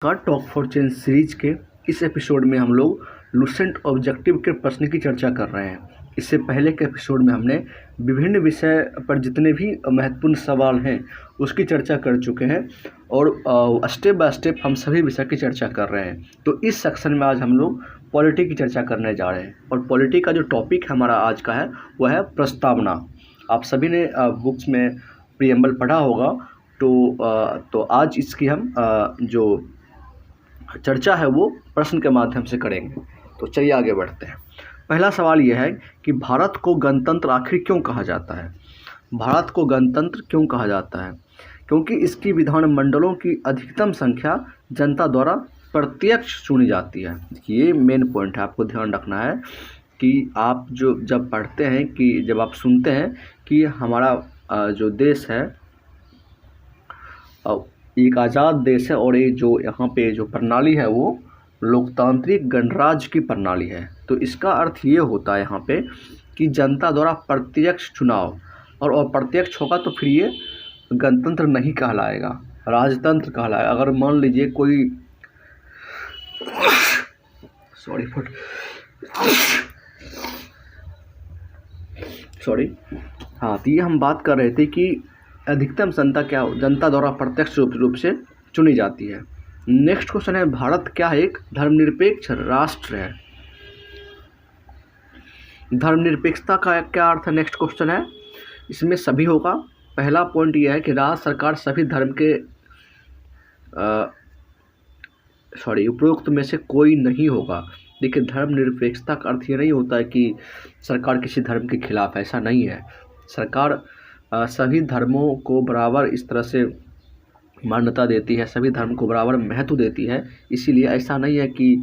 का talk for change series के इस एपिसोड में हम लोग लुसेंट ऑब्जेक्टिव के प्रश्न की चर्चा कर रहे हैं। इससे पहले के एपिसोड में हमने विभिन्न विषय पर जितने भी महत्वपूर्ण सवाल हैं उसकी चर्चा कर चुके हैं और स्टेप बाय स्टेप हम सभी विषय की चर्चा कर रहे हैं। तो इस सेक्शन में आज हम लोग पॉलिटी की चर्चा करने जा रहे हैं और पॉलिटी का जो टॉपिक हमारा आज का है वह है प्रस्तावना। आप सभी ने बुक्स में प्रीएम्बल पढ़ा होगा, तो आज इसकी हम जो चर्चा है वो प्रश्न के माध्यम से करेंगे। तो चलिए आगे बढ़ते हैं। पहला सवाल यह है कि भारत को गणतंत्र आखिर क्यों कहा जाता है? भारत को गणतंत्र क्यों कहा जाता है? क्योंकि इसकी विधानमंडलों की अधिकतम संख्या जनता द्वारा प्रत्यक्ष चुनी जाती है। ये मेन पॉइंट है, आपको ध्यान रखना है कि आप जब पढ़ते हैं कि जब आप सुनते हैं कि हमारा जो देश है एक आज़ाद देश है और ये जो यहाँ पे जो प्रणाली है वो लोकतांत्रिक गणराज्य की प्रणाली है, तो इसका अर्थ ये होता है यहाँ पे कि जनता द्वारा प्रत्यक्ष चुनाव और प्रत्यक्ष होगा तो फिर ये गणतंत्र नहीं कहलाएगा, राजतंत्र कहलाएगा। अगर मान लीजिए कोई तो ये हम बात कर रहे थे कि अधिकतम जनता द्वारा प्रत्यक्ष रूप से चुनी जाती है। नेक्स्ट क्वेश्चन है, भारत क्या एक धर्मनिरपेक्ष राष्ट्र है? धर्मनिरपेक्षता का क्या अर्थ है? नेक्स्ट क्वेश्चन है, इसमें सभी होगा। पहला पॉइंट यह है कि राज्य सरकार सभी धर्म के उपरोक्त में से कोई नहीं होगा। देखिए, धर्मनिरपेक्षता का अर्थ ये नहीं होता है कि सरकार किसी धर्म के खिलाफ, ऐसा नहीं है। सरकार सभी धर्मों को बराबर इस तरह से मान्यता देती है, सभी धर्म को बराबर महत्व देती है। इसीलिए ऐसा नहीं है कि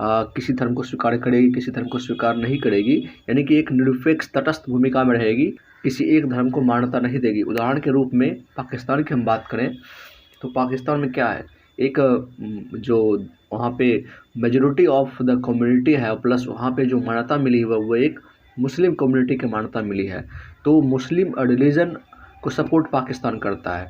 किसी धर्म को स्वीकार करेगी, किसी धर्म को स्वीकार नहीं करेगी, यानी कि एक निरपेक्ष तटस्थ भूमिका में रहेगी, किसी एक धर्म को मान्यता नहीं देगी। उदाहरण के रूप में पाकिस्तान की हम बात करें तो पाकिस्तान में क्या है, एक जो वहाँ पे मेजॉरिटी ऑफ द कम्युनिटी है, प्लस वहाँ पे जो मान्यता मिली है वो एक मुस्लिम कम्युनिटी की मान्यता मिली है। तो मुस्लिम रिलीजन को सपोर्ट पाकिस्तान करता है,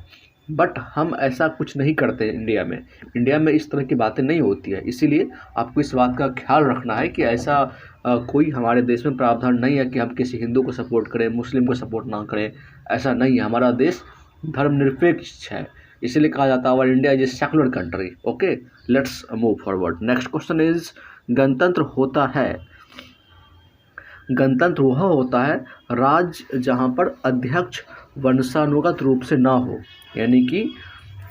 बट हम ऐसा कुछ नहीं करते इंडिया में। इंडिया में इस तरह की बातें नहीं होती है। इसीलिए आपको इस बात का ख्याल रखना है कि ऐसा कोई हमारे देश में प्रावधान नहीं है कि हम किसी हिंदू को सपोर्ट करें, मुस्लिम को सपोर्ट ना करें, ऐसा नहीं है। हमारा देश धर्मनिरपेक्ष है, इसीलिए कहा जाता है India is a secular country. Okay, let's move forward. Next question is, गणतंत्र वह होता है राज्य जहाँ पर अध्यक्ष वंशानुगत रूप से ना हो, यानी कि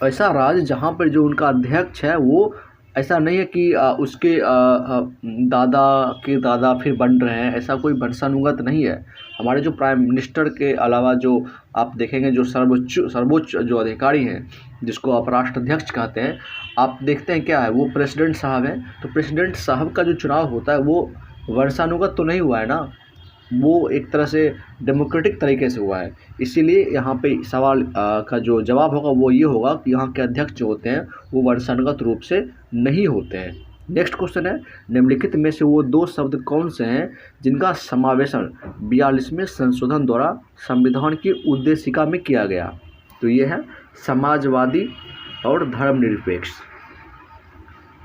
ऐसा राज्य जहाँ पर जो उनका अध्यक्ष है वो ऐसा नहीं है कि उसके दादा के दादा फिर बन रहे हैं, ऐसा कोई वंशानुगत नहीं है। हमारे जो प्राइम मिनिस्टर के अलावा जो आप देखेंगे जो सर्वोच्च जो अधिकारी हैं, जिसको आप राष्ट्राध्यक्ष कहते हैं, आप देखते हैं क्या है, वो प्रेसिडेंट साहब हैं। तो प्रेसिडेंट साहब का जो चुनाव होता है वो वंशानुगत तो नहीं हुआ है ना, वो एक तरह से डेमोक्रेटिक तरीके से हुआ है। इसीलिए यहाँ पे सवाल का जो जवाब होगा वो ये होगा कि यहाँ के अध्यक्ष जो होते हैं वो वंशानुगत रूप से नहीं होते हैं। नेक्स्ट क्वेश्चन है, निम्नलिखित में से वो दो शब्द कौन से हैं जिनका समावेशन 42वें संशोधन द्वारा संविधान की उद्देशिका में किया गया? तो ये है समाजवादी और धर्मनिरपेक्ष।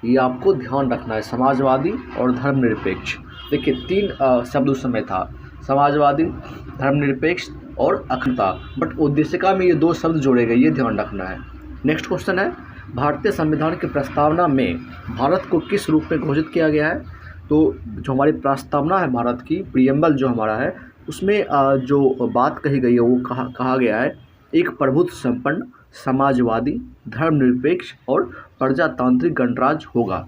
ये आपको ध्यान रखना है, समाजवादी और धर्मनिरपेक्ष। देखिए, तीन शब्द उस समय था, समाजवादी, धर्मनिरपेक्ष और अखंडता, बट उद्देशिका में ये दो शब्द जोड़े गए, ये ध्यान रखना है। नेक्स्ट क्वेश्चन है, भारतीय संविधान की प्रस्तावना में भारत को किस रूप में घोषित किया गया है? तो जो हमारी प्रस्तावना है भारत की, प्रीएम्बल जो हमारा है, उसमें जो बात कही गई है वो कहा गया है, एक प्रभुत्व संपन्न, समाजवादी, धर्मनिरपेक्ष और प्रजातांत्रिक गणराज्य होगा।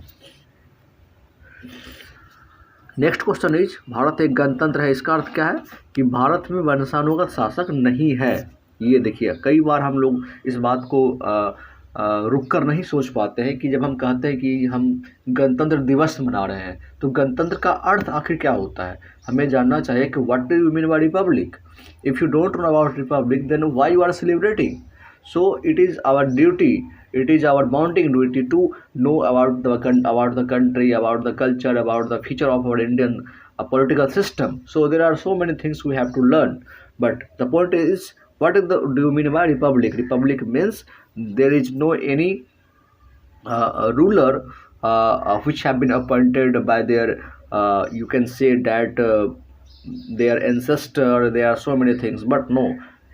नेक्स्ट क्वेश्चन इज, भारत एक गणतंत्र है, इसका अर्थ क्या है? कि भारत में वंशानुगत शासक नहीं है। ये देखिए, कई बार हम लोग इस बात को रुक कर नहीं सोच पाते हैं कि जब हम कहते हैं कि हम गणतंत्र दिवस मना रहे हैं तो गणतंत्र का अर्थ आखिर क्या होता है। हमें जानना चाहिए कि what do you mean by republic. If you don't know about republic then why you are celebrating? So it is our duty, it is our mounting duty to know about the country, about the culture, about the future of our Indian political system. So there are so many things we have to learn. But the point is, do you mean by republic? Republic means there is no any ruler which have been appointed by their you can say that their ancestor, there are so many things, but no,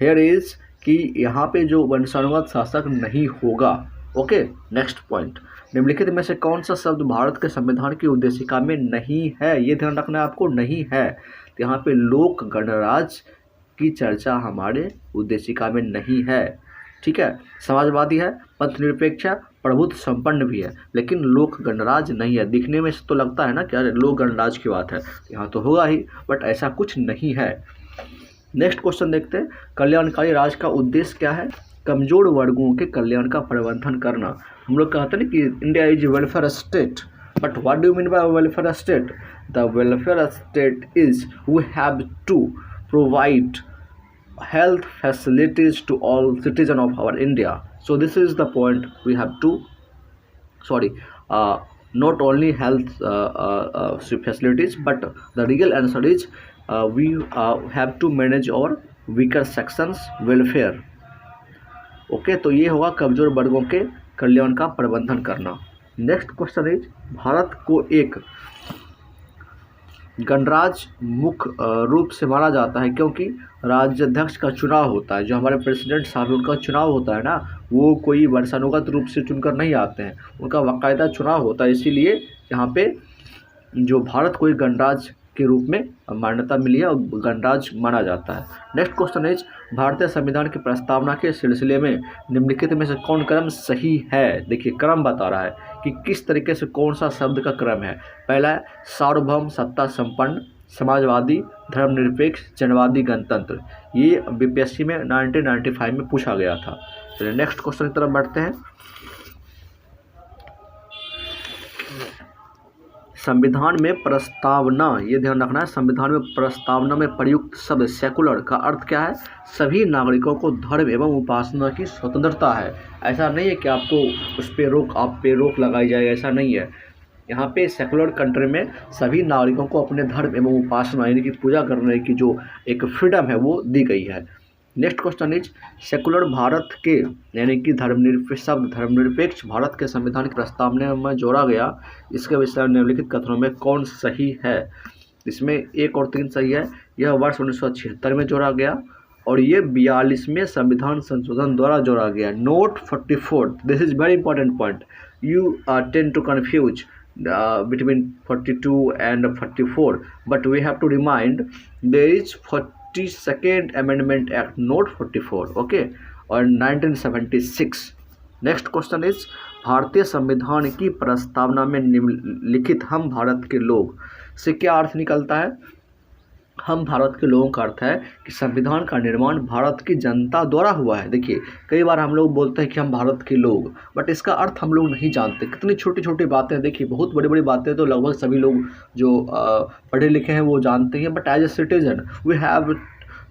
here is कि यहाँ पे जो वंशानुगत शासक नहीं होगा। Okay, next point, निम्नलिखित में से कौन सा शब्द भारत के संविधान की उद्देशिका में नहीं है? ये ध्यान रखना है आपको, नहीं है। तो यहाँ पे लोक गणराज्य की चर्चा हमारे उद्देशिका में नहीं है। ठीक है, समाजवादी है, पंथ निरपेक्ष है, प्रभुत्व संपन्न भी है, लेकिन लोक गणराज्य नहीं है। दिखने में तो लगता है ना कि अरे लोक गणराज्य की बात है, यहाँ तो होगा ही, बट ऐसा कुछ नहीं है। नेक्स्ट क्वेश्चन देखते हैं, कल्याणकारी राज्य का उद्देश्य क्या है? कमजोर वर्गों के कल्याण का प्रबंधन करना। हम लोग कहते हैं ना कि India is welfare state, but what do you mean by welfare state? The welfare state is we have to provide health facilities to all citizens of our India. So this is the point we have to, not only health facilities, but the real answer is we have to manage our weaker sections welfare. Okay, तो ये होगा कमजोर वर्गों के कल्याण का प्रबंधन करना। Next question is, Bharat को एक गणराज्य मुख्य रूप से माना जाता है क्योंकि राज्याध्यक्ष का चुनाव होता है। जो हमारे प्रेसिडेंट साहब उनका चुनाव होता है ना, वो कोई वंशानुगत रूप से चुनकर नहीं आते हैं, उनका बाकायदा चुनाव होता है। इसीलिए यहाँ पे जो भारत को एक गणराज्य के रूप में मान्यता मिली है और गणराज्य माना जाता है। नेक्स्ट क्वेश्चन इज, भारतीय संविधान की प्रस्तावना के सिलसिले में निम्नलिखित में से कौन क्रम सही है? देखिए, क्रम बता रहा है कि किस तरीके से कौन सा शब्द का क्रम है। पहला है सार्वभौम सत्ता संपन्न, समाजवादी, धर्मनिरपेक्ष, जनवादी, गणतंत्र। ये बीपीएससी में 1995 में पूछा गया था। चलिए नेक्स्ट क्वेश्चन की तरफ बढ़ते हैं। संविधान में प्रस्तावना, ये ध्यान रखना है, संविधान में प्रस्तावना में प्रयुक्त शब्द सेकुलर का अर्थ क्या है? सभी नागरिकों को धर्म एवं उपासना की स्वतंत्रता है। ऐसा नहीं है कि आपको उस पर आप पे रोक लगाई जाए, ऐसा नहीं है। यहाँ पे सेकुलर कंट्री में सभी नागरिकों को अपने धर्म एवं उपासना यानी कि पूजा करने की जो एक फ्रीडम है वो दी गई है। Next question is, secular Bharat के यानी कि धर्मनिरपेक्ष भारत के संविधान की प्रस्तावना में जोड़ा गया, इसके विषय निम्नलिखित कथनों में कौन सही है? इसमें 1 और 3 सही है। यह वर्ष 1976 में जोड़ा गया और ये 42वें संविधान संशोधन द्वारा जोड़ा गया। Note 44, this is very important point, you tend to confuse between 42 and 44, but we have to remind there is 42nd Amendment Act, not 44, okay, और 1976। नेक्स्ट क्वेश्चन इज, भारतीय संविधान की प्रस्तावना में निम्नलिखित हम भारत के लोग से क्या अर्थ निकलता है? हम भारत के लोगों का अर्थ है कि संविधान का निर्माण भारत की जनता द्वारा हुआ है। देखिए, कई बार हम लोग बोलते हैं कि हम भारत के लोग, बट इसका अर्थ हम लोग नहीं जानते। कितनी छोटी छोटी बातें, देखिए बहुत बड़ी बड़ी बातें तो लगभग सभी लोग जो पढ़े लिखे हैं वो जानते हैं, but as a citizen we have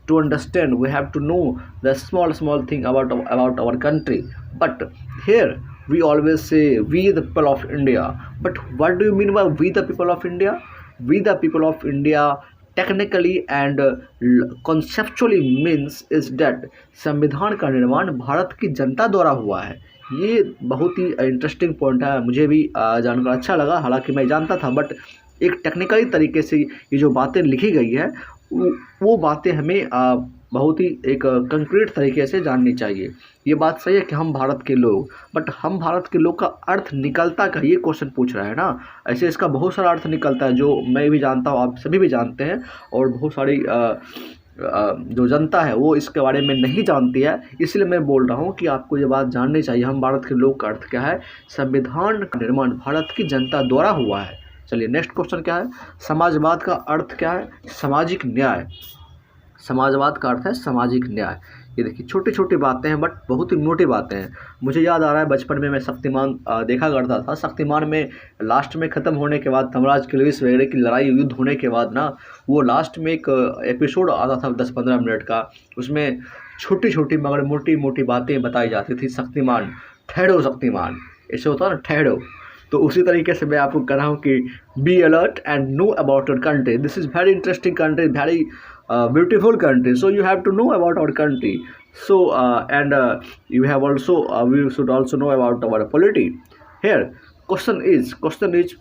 to understand, we have to know the small thing about our country. But here we always say we the people of India, but what do you mean by we the people of India? We the people of India technically and conceptually means is that संविधान का निर्माण भारत की जनता द्वारा हुआ है। ये बहुत ही interesting point है, मुझे भी जानकर अच्छा लगा, हालांकि मैं जानता था, बट एक टेक्निकली तरीके से ये जो बातें लिखी गई है वो बातें हमें बहुत ही एक कंक्रीट तरीके से जाननी चाहिए। ये बात सही है कि हम भारत के लोग, बट हम भारत के लोग का अर्थ निकलता का ये क्वेश्चन पूछ रहा है ना। ऐसे इसका बहुत सारा अर्थ निकलता है जो मैं भी जानता हूँ, आप सभी भी जानते हैं, और बहुत सारी जो जनता है वो इसके बारे में नहीं जानती है। इसलिए मैं बोल रहा हूँ कि आपको ये बात जाननी चाहिए, हम भारत के लोग का अर्थ क्या है। संविधान का निर्माण भारत की जनता द्वारा हुआ है। चलिए नेक्स्ट क्वेश्चन क्या है, समाजवाद का अर्थ क्या है? सामाजिक न्याय। समाजवाद का अर्थ है सामाजिक न्याय। ये देखिए छोटी छोटी बातें हैं बट बहुत ही मोटी बातें हैं। मुझे याद आ रहा है बचपन में मैं शक्तिमान देखा करता था। शक्तिमान में लास्ट में ख़त्म होने के बाद धर्मराज किलविस वगैरह की लड़ाई युद्ध होने के बाद ना, वो लास्ट में एक एपिसोड आता था 10-15 मिनट का, उसमें छोटी छोटी मगर मोटी मोटी बातें बताई जाती थी। शक्तिमान, ठहरो शक्तिमान, ऐसे होता है ना, ठहरो। तो उसी तरीके से मैं आपको कह रहा हूँ कि be alert and know about your country, this is very interesting country, very beautiful country, so you have to know about our country. So and you have also we should also know about our polity. Here question is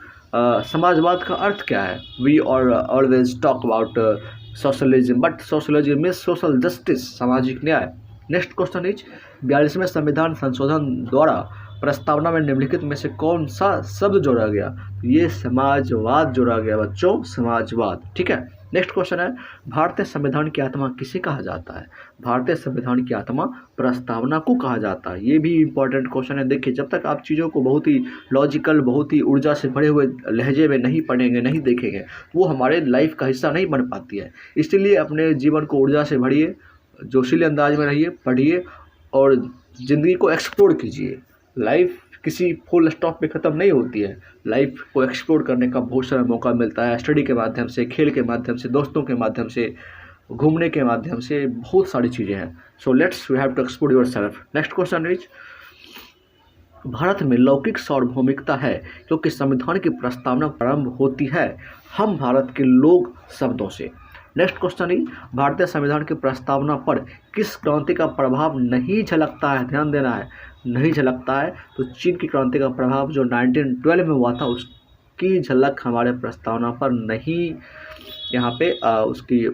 समाजवाद का अर्थ क्या है? We always talk about socialism, but socialism means social justice, सामाजिक न्याय। Next question is 42वें संविधान संशोधन द्वारा प्रस्तावना में निम्नलिखित में से कौन सा शब्द जोड़ा गया? ये समाजवाद जोड़ा गया बच्चों, समाजवाद। ठीक है। नेक्स्ट क्वेश्चन है भारतीय संविधान की आत्मा किसे कहा जाता है? भारतीय संविधान की आत्मा प्रस्तावना को कहा जाता है। ये भी इंपॉर्टेंट क्वेश्चन है। देखिए, जब तक आप चीज़ों को बहुत ही लॉजिकल, बहुत ही ऊर्जा से भरे हुए लहजे में नहीं पढ़ेंगे, नहीं देखेंगे, वो हमारे लाइफ का हिस्सा नहीं बन पाती है। इसलिए अपने जीवन को ऊर्जा से भरिए, जोशीले अंदाज में रहिए, पढ़िए और ज़िंदगी को एक्सप्लोर कीजिए। लाइफ किसी फुल स्टॉप पे ख़त्म नहीं होती है। लाइफ को एक्सप्लोर करने का बहुत सारा मौका मिलता है, स्टडी के माध्यम से, खेल के माध्यम से, दोस्तों के माध्यम से, घूमने के माध्यम से, बहुत सारी चीज़ें हैं। So let's you have to explore yourself. Next question is Bharat में लौकिक सार्वभौमिकता है क्योंकि संविधान की प्रस्तावना प्रारंभ होती है हम भारत के लोग शब्दों से। नेक्स्ट क्वेश्चन ही भारतीय संविधान की प्रस्तावना पर किस क्रांति का प्रभाव नहीं झलकता है? ध्यान देना है, नहीं झलकता है। तो चीन की क्रांति का प्रभाव जो 1912 में हुआ था, उसकी झलक हमारे प्रस्तावना पर नहीं, यहाँ पे उसकी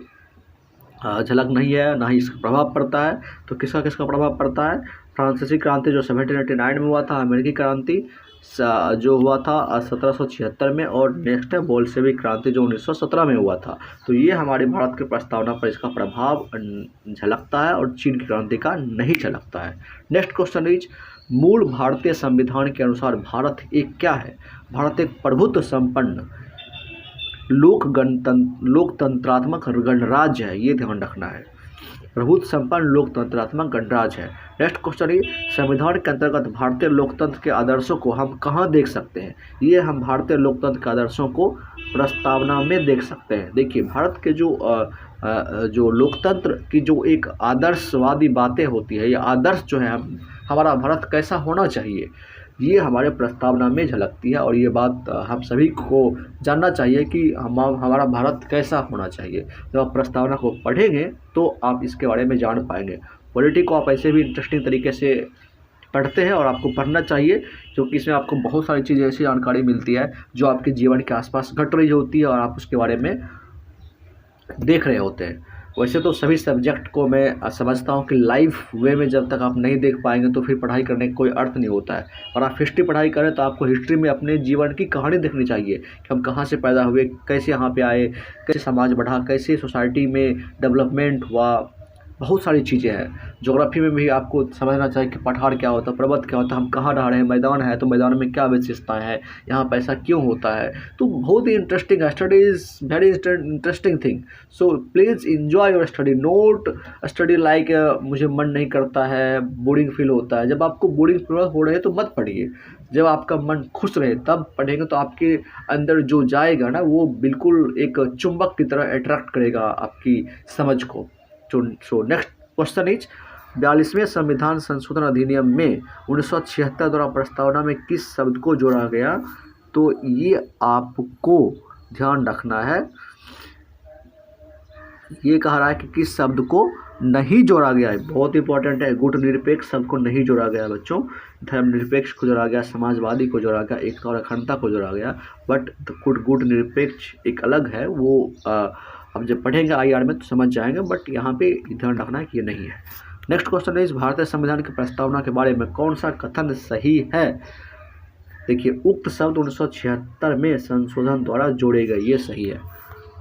झलक नहीं है, ना ही इसका प्रभाव पड़ता है। तो किसका किसका प्रभाव पड़ता है? फ्रांसीसी क्रांति जो 1789 में हुआ था, अमेरिकी क्रांति जो हुआ था 1776 में, और नेक्स्ट है बोल्शेविक क्रांति जो 1917 में हुआ था। तो ये हमारे भारत के प्रस्तावना पर इसका प्रभाव झलकता है और चीन की क्रांति का नहीं झलकता है। नेक्स्ट क्वेश्चन इज मूल भारतीय संविधान के अनुसार भारत एक क्या है? भारत एक प्रभुत्व संपन्न लोकतंत्रात्मक गणराज्य है। ये ध्यान रखना है, प्रभुत्व संपन्न लोकतंत्रात्मक गणराज्य है। नेक्स्ट क्वेश्चन है संविधान के अंतर्गत भारतीय लोकतंत्र के आदर्शों को हम कहाँ देख सकते हैं? ये हम भारतीय लोकतंत्र के आदर्शों को प्रस्तावना में देख सकते हैं। देखिए, भारत के जो लोकतंत्र की जो एक आदर्शवादी बातें होती है, ये आदर्श जो है हमारा भारत कैसा होना चाहिए, ये हमारे प्रस्तावना में झलकती है। और ये बात हम सभी को जानना चाहिए कि हमारा भारत कैसा होना चाहिए। जब आप प्रस्तावना को पढ़ेंगे तो आप इसके बारे में जान पाएंगे। पॉलिटी को आप ऐसे भी इंटरेस्टिंग तरीके से पढ़ते हैं और आपको पढ़ना चाहिए, क्योंकि इसमें आपको बहुत सारी चीज़ें ऐसी जानकारी मिलती है जो आपके जीवन के आसपास घट रही होती है और आप उसके बारे में देख रहे होते हैं। वैसे तो सभी सब्जेक्ट को मैं समझता हूँ कि लाइव वे में जब तक आप नहीं देख पाएंगे तो फिर पढ़ाई करने का कोई अर्थ नहीं होता है। और आप हिस्ट्री पढ़ाई करें तो आपको हिस्ट्री में अपने जीवन की कहानी देखनी चाहिए कि हम कहाँ से पैदा हुए, कैसे यहाँ पे आए, कैसे समाज बढ़ा, कैसे सोसाइटी में डेवलपमेंट हुआ, बहुत सारी चीज़ें हैं। ज्योग्राफी में भी आपको समझना चाहिए कि पठार क्या होता है, पर्वत क्या होता है, हम कहाँ रह रहे हैं, मैदान है तो मैदान में क्या विशेषताएं हैं, यहाँ पर ऐसा क्यों होता है। तो बहुत ही इंटरेस्टिंग है, study is very interesting thing. So please enjoy your study, note study like मुझे मन नहीं करता है, बोरिंग फील होता है। जब आपको बोरिंग फील हो रहे है तो मत पढ़िए, जब आपका मन खुश रहे तब पढ़ेंगे तो आपके अंदर जो जाएगा ना वो बिल्कुल एक चुंबक की तरह अट्रैक्ट करेगा आपकी समझ को। सो नेक्स्ट क्वेश्चन इज 42वें संविधान संशोधन अधिनियम में 1976 द्वारा प्रस्तावना में किस शब्द को जोड़ा गया? तो ये आपको ध्यान रखना है, ये कह रहा है कि किस शब्द को नहीं जोड़ा गया है। बहुत इंपॉर्टेंट है, गुट निरपेक्ष शब्द को नहीं जोड़ा गया बच्चों। धर्मनिरपेक्ष को जोड़ा गया, समाजवादी को जोड़ा गया, एकता और अखंडता को जोड़ा गया। बट गुट निरपेक्ष एक अलग है, वो अब जब पढ़ेंगे IR में तो समझ जाएंगे, बट यहाँ पे ध्यान रखना है कि ये नहीं है। नेक्स्ट क्वेश्चन है इस भारतीय संविधान की प्रस्तावना के बारे में कौन सा कथन सही है? देखिए, उक्त शब्द 1976 में संशोधन द्वारा जोड़े गए, ये सही है।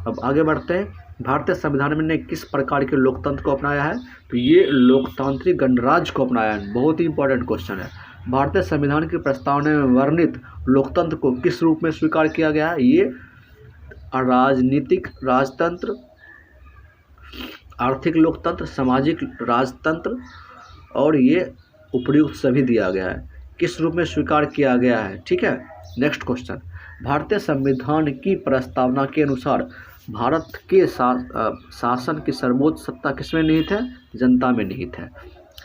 अब आगे बढ़ते हैं। भारतीय संविधान में ने किस प्रकार के लोकतंत्र को अपनाया है? तो ये लोकतांत्रिक गणराज्य को अपनाया है। बहुत ही इंपॉर्टेंट क्वेश्चन है। भारतीय संविधान की प्रस्तावना में वर्णित लोकतंत्र को किस रूप में स्वीकार किया गया है? ये राजनीतिक राजतंत्र, आर्थिक लोकतंत्र, सामाजिक राजतंत्र और ये उपयुक्त सभी दिया गया है। किस रूप में स्वीकार किया गया है? ठीक है। नेक्स्ट क्वेश्चन, भारतीय संविधान की प्रस्तावना के अनुसार भारत के शासन की सर्वोच्च सत्ता किसमें निहित है? जनता में निहित है।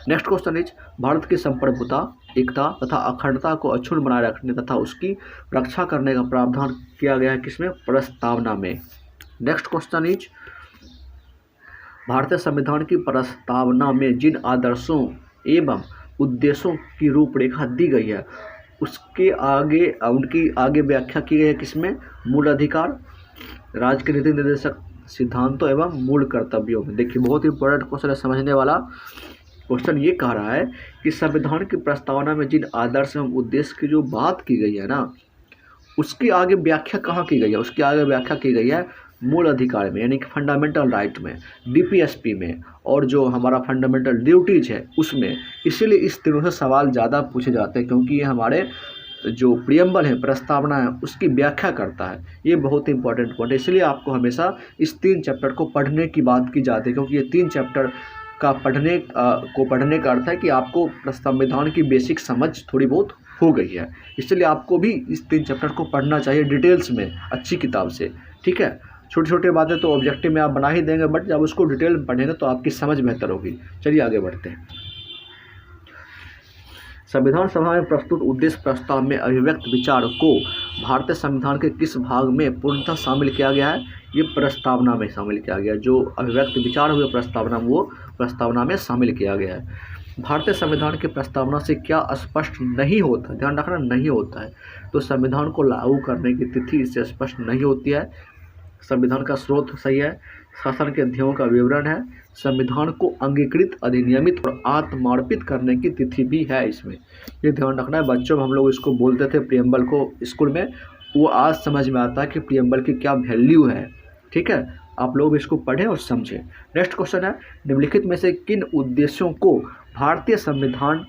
नेक्स्ट क्वेश्चन इज भारत की संप्रभुता, एकता तथा अखंडता को अक्षुण्ण बनाए रखने तथा उसकी रक्षा करने का प्रावधान किया गया है किसमें? प्रस्तावना में। नेक्स्ट क्वेश्चन इज भारतीय संविधान की प्रस्तावना में जिन आदर्शों एवं उद्देश्यों की रूपरेखा दी गई है उसके आगे उनकी आगे व्याख्या की गई है किसमें? मूल अधिकार, राज्य के नीति निर्देशक सिद्धांतों एवं मूल कर्तव्यों में। देखिए बहुत इंपॉर्टेंट क्वेश्चन है, समझने वाला क्वेश्चन। ये कह रहा है कि संविधान की प्रस्तावना में जिन आदर्श एवं उद्देश्य की जो बात की गई है ना, उसकी आगे व्याख्या कहाँ की गई है? उसकी आगे व्याख्या की गई है मूल अधिकार में, यानी कि फंडामेंटल राइट में, डीपीएसपी में, और जो हमारा फंडामेंटल ड्यूटीज है उसमें। इसीलिए इस तीनों से सवाल ज़्यादा पूछे जाते हैं, क्योंकि ये हमारे जो प्रियम्बल है, प्रस्तावना है, उसकी व्याख्या करता है। ये बहुत इंपॉर्टेंट पॉइंट है, इसलिए आपको हमेशा इस 3 चैप्टर को पढ़ने की बात की जाती है, क्योंकि ये 3 चैप्टर का पढ़ने का अर्थ है कि आपको संविधान की बेसिक समझ थोड़ी बहुत हो गई है। इसलिए आपको भी इस 3 चैप्टर को पढ़ना चाहिए डिटेल्स में, अच्छी किताब से, ठीक है। छोटी छोटी बातें तो ऑब्जेक्टिव में आप बना ही देंगे, बट जब उसको डिटेल में पढ़ेंगे तो आपकी समझ बेहतर होगी। चलिए आगे बढ़ते हैं। संविधान सभा में प्रस्तुत उद्देश्य प्रस्ताव में अभिव्यक्त विचार को भारतीय संविधान के किस भाग में पूर्णतः शामिल किया गया है? ये प्रस्तावना में शामिल किया गया है। जो अभिव्यक्त विचार हुए प्रस्तावना, वो प्रस्तावना में शामिल किया गया है। भारतीय संविधान की प्रस्तावना से क्या स्पष्ट नहीं होता? ध्यान रखना, नहीं होता है। तो संविधान को लागू करने की तिथि इससे स्पष्ट नहीं होती है। संविधान का स्रोत सही है, शासन के अध्यायों का विवरण है, संविधान को अंगीकृत, अधिनियमित और आत्मार्पित करने की तिथि भी है इसमें। ये ध्यान रखना है बच्चों। हम लोग इसको बोलते थे प्रियम्बल को स्कूल में, वो आज समझ में आता है कि प्रियम्बल की क्या वैल्यू है, ठीक है। आप लोग इसको पढ़ें और समझें। नेक्स्ट क्वेश्चन है, निम्नलिखित में से किन उद्देश्यों को भारतीय संविधान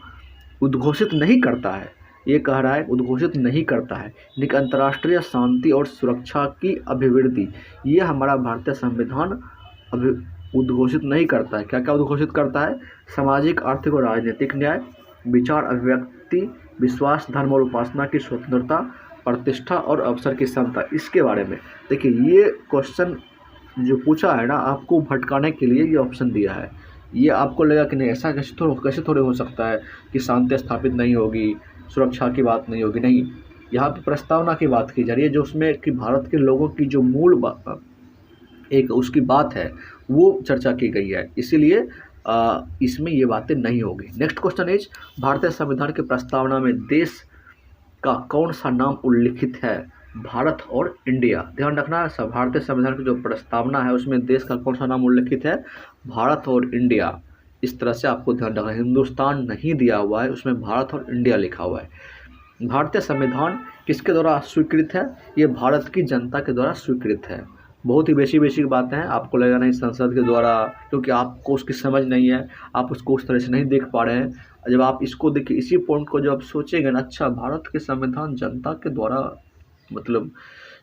उद्घोषित नहीं करता है? ये कह रहा है उद्घोषित नहीं करता है, यानी कि अंतर्राष्ट्रीय शांति और सुरक्षा की अभिवृद्धि, ये हमारा भारतीय संविधान उद्घोषित नहीं करता है। क्या क्या उद्घोषित करता है? सामाजिक, आर्थिक और राजनीतिक न्याय, विचार अभिव्यक्ति, विश्वास, धर्म और उपासना की स्वतंत्रता, प्रतिष्ठा और अवसर की समता। इसके बारे में देखिए, ये क्वेश्चन जो पूछा है ना, आपको भटकाने के लिए ये ऑप्शन दिया है। ये आपको लगा कि नहीं, ऐसा कैसे थोड़े हो सकता है कि शांति स्थापित नहीं होगी, सुरक्षा की बात नहीं होगी। नहीं, यहाँ पे प्रस्तावना की बात की जा रही है, जो उसमें कि भारत के लोगों की जो मूल एक उसकी बात है वो चर्चा की गई है, इसीलिए इसमें ये बातें नहीं होगी। नेक्स्ट क्वेश्चन इज, भारतीय संविधान की प्रस्तावना में देश का कौन सा नाम उल्लिखित है? भारत और इंडिया। ध्यान रखना, भारतीय संविधान की जो प्रस्तावना है उसमें देश का कौन सा नाम उल्लिखित है? भारत और इंडिया। इस तरह से आपको ध्यान रखना, हिंदुस्तान नहीं दिया हुआ है, उसमें भारत और इंडिया लिखा हुआ है। भारतीय संविधान किसके द्वारा स्वीकृत है? ये भारत की जनता के द्वारा स्वीकृत है। बहुत ही बेसिक बातें हैं, आपको लगेगा नहीं संसद के द्वारा, क्योंकि आपको उसकी समझ नहीं है, आप उसको उस तरह से नहीं देख पा रहे हैं। जब आप इसको देखिए, इसी पॉइंट को जब आप सोचेंगे ना, अच्छा भारत के संविधान जनता के द्वारा मतलब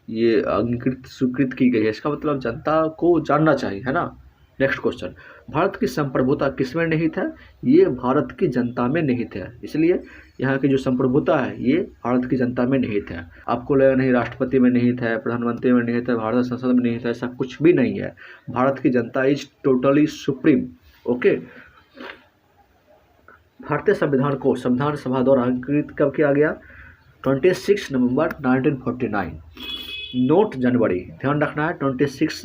ये अंगीकृत स्वीकृत की गई है, इसका मतलब जनता को जानना चाहिए, है ना। नेक्स्ट क्वेश्चन, भारत की संप्रभुता किसमें निहित है? ये भारत की जनता में निहित है, इसलिए यहाँ की जो संप्रभुता है ये भारत की जनता में निहित है। आपको लगा नहीं राष्ट्रपति में निहित है, प्रधानमंत्री में निहित है, भारत संसद में निहित है, ऐसा कुछ भी नहीं है। भारत की जनता इज टोटली सुप्रीम। ओके, भारतीय संविधान को संविधान सभा द्वारा अंगीकृत कब किया गया? 26 नवंबर 1949। नोट जनवरी, ध्यान रखना है 26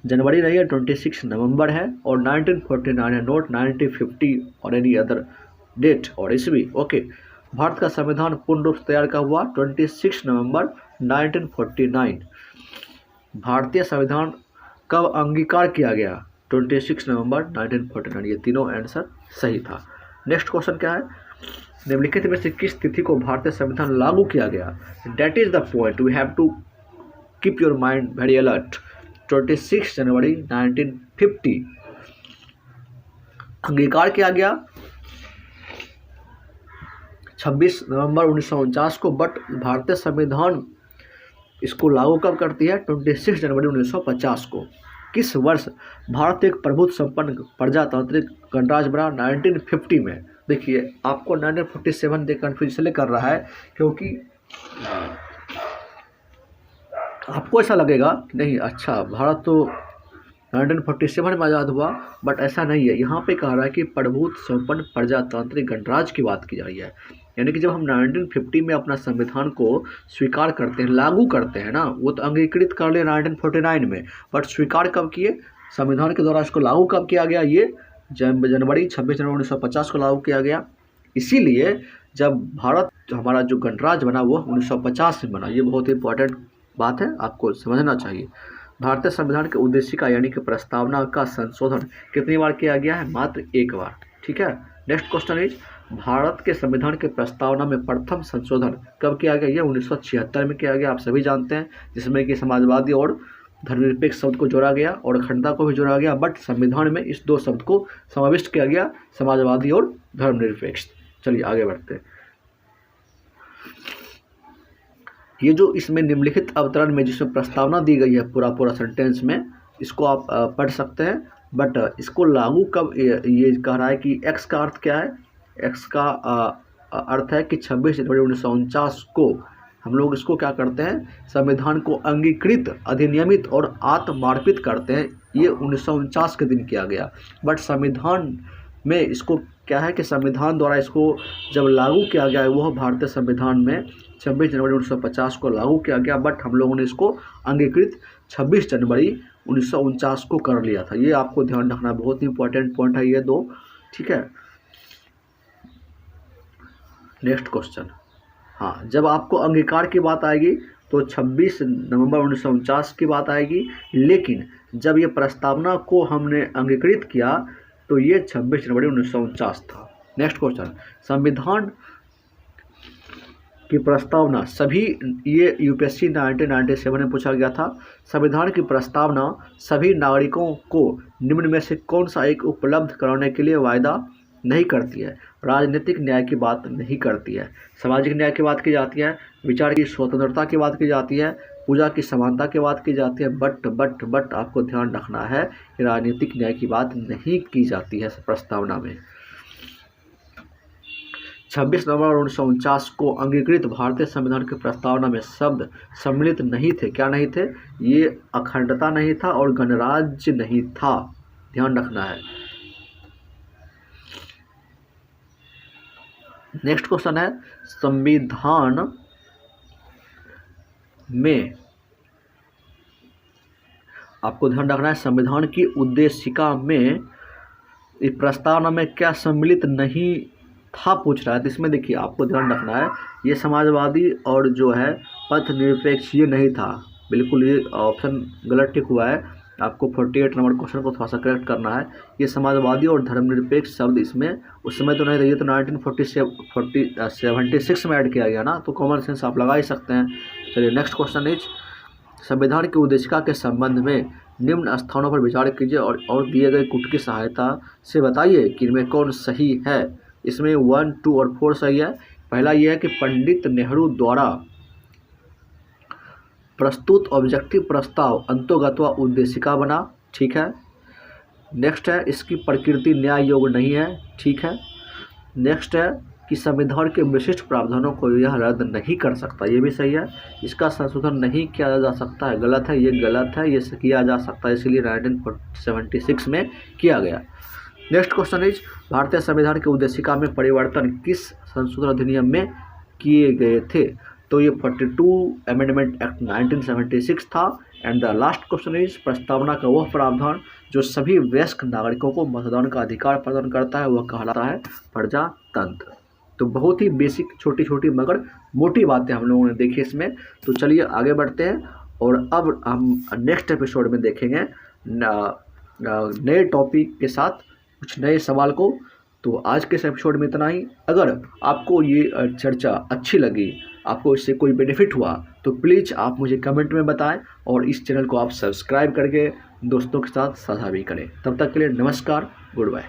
जनवरी नहीं है, 26 नवंबर है, और 1949 है, नोट 1950 और एनी अदर डेट और ईस्वी। ओके, भारत का संविधान पूर्ण रूप से तैयार कब हुआ? 26 नवंबर 1949। भारतीय संविधान कब अंगीकार किया गया? 26 नवंबर 1949। ये तीनों आंसर सही था। नेक्स्ट क्वेश्चन क्या है, निम्नलिखित में से किस तिथि को भारतीय संविधान लागू किया गया? That is the point, we have to keep your mind very alert. 26 जनवरी 1950 अंगीकार किया गया 26 नवंबर 1949 को, बट भारतीय संविधान इसको लागू कब करती है? 26 जनवरी 1950 को। किस वर्ष भारत एक प्रभुत्व संपन्न प्रजातांत्रिक गणराज्य बना? 1950 में। देखिए, आपको 1947 देख कन्फ्यूज इसलिए कर रहा है क्योंकि आपको ऐसा लगेगा कि नहीं, अच्छा भारत तो 1947 में आज़ाद हुआ, बट ऐसा नहीं है। यहाँ पे कह रहा है कि प्रभुत्व संपन्न प्रजातांत्रिक गणराज्य की बात की जा रही है, यानी कि जब हम 1950 में अपना संविधान को स्वीकार करते हैं, लागू करते हैं ना, वो तो अंगीकृत कर लिया 1949 में, बट स्वीकार कब किए? संविधान के द्वारा इसको लागू कब किया गया? ये 26 जनवरी 1950 को लागू किया गया। इसीलिए जब भारत हमारा जो गणराज्य बना वो 1950 में बना। ये बहुत ही इंपॉर्टेंट बात है, आपको समझना चाहिए। भारतीय संविधान के उद्देशिका यानी कि प्रस्तावना का संशोधन कितनी बार किया गया है? मात्र 1 बार। ठीक है। नेक्स्ट क्वेश्चन इज भारत के संविधान के प्रस्तावना में प्रथम संशोधन कब किया गया? ये 1976 में किया गया, आप सभी जानते हैं, जिसमें कि समाजवादी और धर्मनिरपेक्ष शब्द को जोड़ा गया और अखंडता को भी जोड़ा गया, बट संविधान में इस 2 शब्द को समाविष्ट किया गया, समाजवादी और धर्मनिरपेक्ष। चलिए आगे बढ़ते हैं। ये जो इसमें निम्नलिखित अवतरण में जिसमें प्रस्तावना दी गई है पूरा सेंटेंस में, इसको आप पढ़ सकते हैं, बट इसको लागू कब, ये कह रहा है कि एक्स का अर्थ क्या है? एक्स का अर्थ है कि 26 जनवरी 1949 को हम लोग इसको क्या करते हैं? संविधान को अंगीकृत, अधिनियमित और आत्मार्पित करते हैं। ये 1949 के दिन किया गया, बट संविधान में इसको क्या है कि संविधान द्वारा इसको जब लागू किया गया है, वह भारतीय संविधान में 26 जनवरी 1950 को लागू किया गया, बट हम लोगों ने इसको अंगीकृत 26 जनवरी 1949 को कर लिया था। ये आपको ध्यान रखना, बहुत ही इंपॉर्टेंट पॉइंट है ये 2। ठीक है। नेक्स्ट क्वेश्चन, हाँ, जब आपको अंगीकार की बात आएगी तो 26 नवंबर 1949 की बात आएगी, लेकिन जब ये प्रस्तावना को हमने अंगीकृत किया तो ये 26 जनवरी 1949 था। नेक्स्ट क्वेश्चन, संविधान की प्रस्तावना सभी, ये यूपीएससी 1997 में पूछा गया था। संविधान की प्रस्तावना सभी नागरिकों को निम्न में से कौन सा एक उपलब्ध कराने के लिए वायदा नहीं करती है? राजनीतिक न्याय की बात नहीं करती है, सामाजिक न्याय की बात की जाती है, विचार की स्वतंत्रता की बात की जाती है, पूजा की समानता की बात की जाती है, बट आपको ध्यान रखना है कि राजनीतिक न्याय की बात नहीं की जाती है प्रस्तावना में। 26 नवंबर 1949 को अंगीकृत भारतीय संविधान की प्रस्तावना में शब्द सम्मिलित नहीं थे। क्या नहीं थे? ये अखंडता नहीं था और गणराज्य नहीं था, ध्यान रखना है। नेक्स्ट क्वेश्चन है, संविधान में आपको ध्यान रखना है, संविधान की उद्देशिका में इस प्रस्तावना में क्या सम्मिलित नहीं था पूछ रहा है। तो इसमें देखिए आपको ध्यान रखना है, ये समाजवादी और जो है पथ निरपेक्ष ये नहीं था, बिल्कुल ये ऑप्शन गलत टिक हुआ है। आपको 48 नंबर क्वेश्चन को थोड़ा सा करेक्ट करना है। ये समाजवादी और धर्मनिरपेक्ष शब्द इसमें उस समय तो नहीं रही, तो 1976 में ऐड किया गया ना, तो कॉमन सेंस आप लगा ही सकते हैं। चलिए नेक्स्ट क्वेश्चन इज, संविधान की उद्देशिका के संबंध में निम्न स्थानों पर विचार कीजिए और दिए गए कूट की सहायता से बताइए कि इनमें कौन सही है। इसमें 1, 2 और 4 सही है। पहला यह है कि पंडित नेहरू द्वारा प्रस्तुत ऑब्जेक्टिव प्रस्ताव अंतोगत्वा उद्देशिका बना, ठीक है। नेक्स्ट है, इसकी प्रकृति न्याय योग्य नहीं है, ठीक है। नेक्स्ट है कि संविधान के विशिष्ट प्रावधानों को यह रद्द नहीं कर सकता, ये भी सही है। इसका संशोधन नहीं किया जा सकता है, गलत है, ये गलत है, ये किया जा सकता है, इसलिए 1976 में किया गया। नेक्स्ट क्वेश्चन इज, भारतीय संविधान की उद्देशिका में परिवर्तन किस संशोधन अधिनियम में किए गए थे? तो ये 42 अमेंडमेंट एक्ट 1976 था। And the last question is, प्रस्तावना का वह प्रावधान जो सभी वयस्क नागरिकों को मतदान का अधिकार प्रदान करता है वह कहलाता है प्रजातंत्र। तो बहुत ही बेसिक छोटी छोटी मगर मोटी बातें हम लोगों ने देखी इसमें। तो चलिए आगे बढ़ते हैं और अब हम नेक्स्ट एपिसोड में देखेंगे नए टॉपिक के साथ कुछ नए सवाल को। तो आज के इस एपिसोड में इतना ही। अगर आपको ये चर्चा अच्छी लगी, आपको इससे कोई बेनिफिट हुआ, तो प्लीज़ आप मुझे कमेंट में बताएं और इस चैनल को आप सब्सक्राइब करके दोस्तों के साथ साझा भी करें। तब तक के लिए नमस्कार, गुड बाय।